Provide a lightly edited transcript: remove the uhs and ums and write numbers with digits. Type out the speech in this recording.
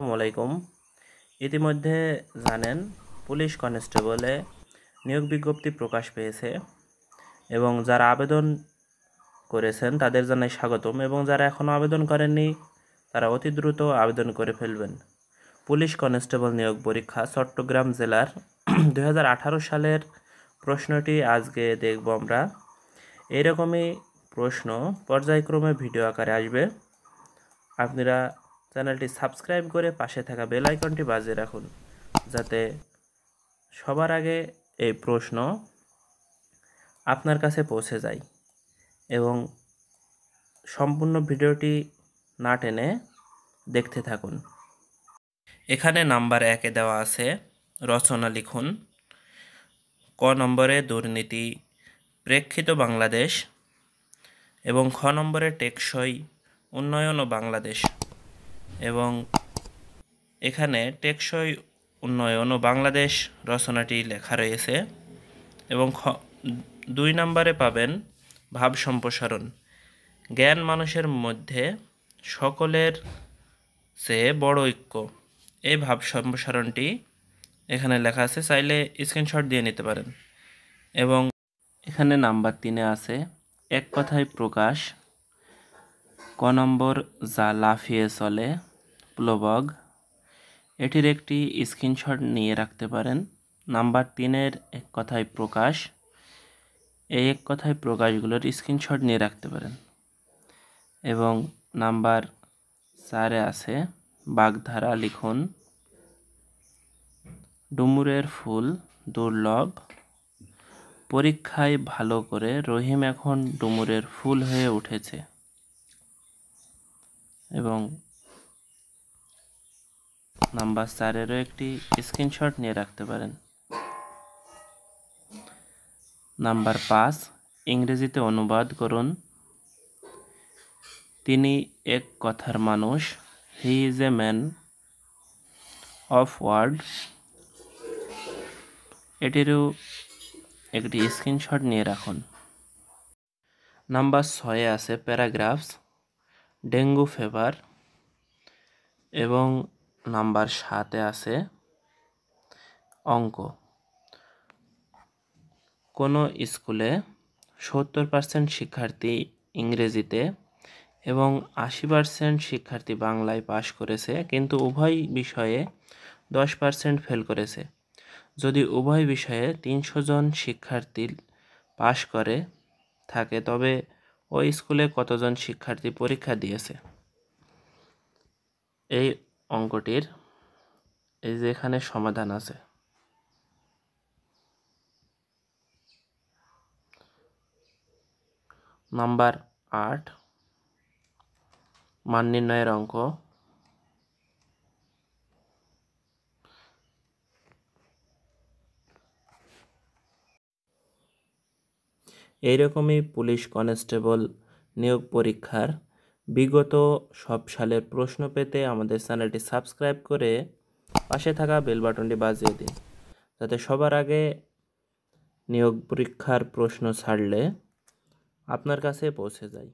আসসালামু আলাইকুম। ইতিমধ্যে জানেন পুলিশ কনস্টেবলে নিয়োগ বিজ্ঞপ্তি প্রকাশ পেয়েছে এবং যারা আবেদন করেছেন তাদের জানাই স্বাগতম এবং যারা এখনও আবেদন করেননি তারা অতি দ্রুত আবেদন করে ফেলবেন। পুলিশ কনস্টেবল নিয়োগ পরীক্ষা চট্টগ্রাম জেলার 2018 সালের প্রশ্নটি আজকে দেখব আমরা। এইরকমই প্রশ্ন পর্যায়ক্রমে ভিডিও আকারে আসবে। আপনারা চ্যানেলটি সাবস্ক্রাইব করে পাশে থাকা বেল আইকনটি বাজিয়ে রাখুন যাতে সবার আগে এই প্রশ্ন আপনার কাছে পৌঁছে যায় এবং সম্পূর্ণ ভিডিওটি না টেনে দেখতে থাকুন। এখানে নাম্বার 1-এ দেওয়া আছে রচনা লিখুন। ক নম্বরে দুর্নীতি প্রেক্ষিত বাংলাদেশ এবং খ নম্বরে টেকসই উন্নয়ন ও বাংলাদেশ এবং এখানে টেকসই উন্নয়ন ও বাংলাদেশ রচনাটি লেখা রয়েছে এবং 2 নম্বরে পাবেন ভাব সম্প্রসারণ জ্ঞান মানুষের মধ্যে সকলের চেয়ে বড় ঐক্য। এই ভাব সম্প্রসারণটি এখানে লেখা আছে, চাইলে স্ক্রিনশট দিয়ে নিতে পারেন। এবং এখানে নাম্বার 3-এ আছে এক কথায় প্রকাশ। ক নম্বর যা লাফিয়ে চলে প্লোবগ, এটির একটি স্ক্রিনশট নিয়ে রাখতে পারেন। নাম্বার 3-এর এক কথায় প্রকাশ, এই এক কথায় প্রকাশগুলোর স্ক্রিনশট নিয়ে রাখতে পারেন। এবং নাম্বার 4-এ আছে বাগধারা লিখুন। ডুমুরের ফুল দুর্লভ, পরীক্ষায় ভালো করে রহিম এখন ডুমুরের ফুল হয়ে উঠেছে। এবং নাম্বার 4-এরও একটি স্ক্রিনশট নিয়ে রাখতে পারেন। নাম্বার 5 ইংরেজিতে অনুবাদ করুন। তিনি এক কথার মানুষ, he is a man of word, এটিরও একটি স্ক্রিনশট নিয়ে রাখুন। নাম্বার 6-এ আছে প্যারাগ্রাফস ডেঙ্গু ফিভার এবং নাম্বার 7-এ আছে অঙ্ক। কোনো স্কুলে 70% শিক্ষার্থী ইংরেজিতে এবং 80% শিক্ষার্থী বাংলায় পাশ করেছে, কিন্তু উভয় বিষয়ে 10% ফেল করেছে। যদি উভয় বিষয়ে 300 জন শিক্ষার্থী পাশ করে থাকে তবে ওই স্কুলে কতজন শিক্ষার্থী পরীক্ষা দিয়েছে? এই অঙ্কটির এই যে এখানে সমাধান আছে। নাম্বার 8 মান নির্ণয়ের অঙ্ক। এইরকমই পুলিশ কনস্টেবল নিয়োগ পরীক্ষার বিগত সব সালের প্রশ্ন পেতে আমাদের চ্যানেলটি সাবস্ক্রাইব করে পাশে থাকা বেল বাটনটি বাজিয়ে দিন যাতে সবার আগে নিয়োগ পরীক্ষার প্রশ্ন ছাড়লে আপনার কাছে পৌঁছে যায়।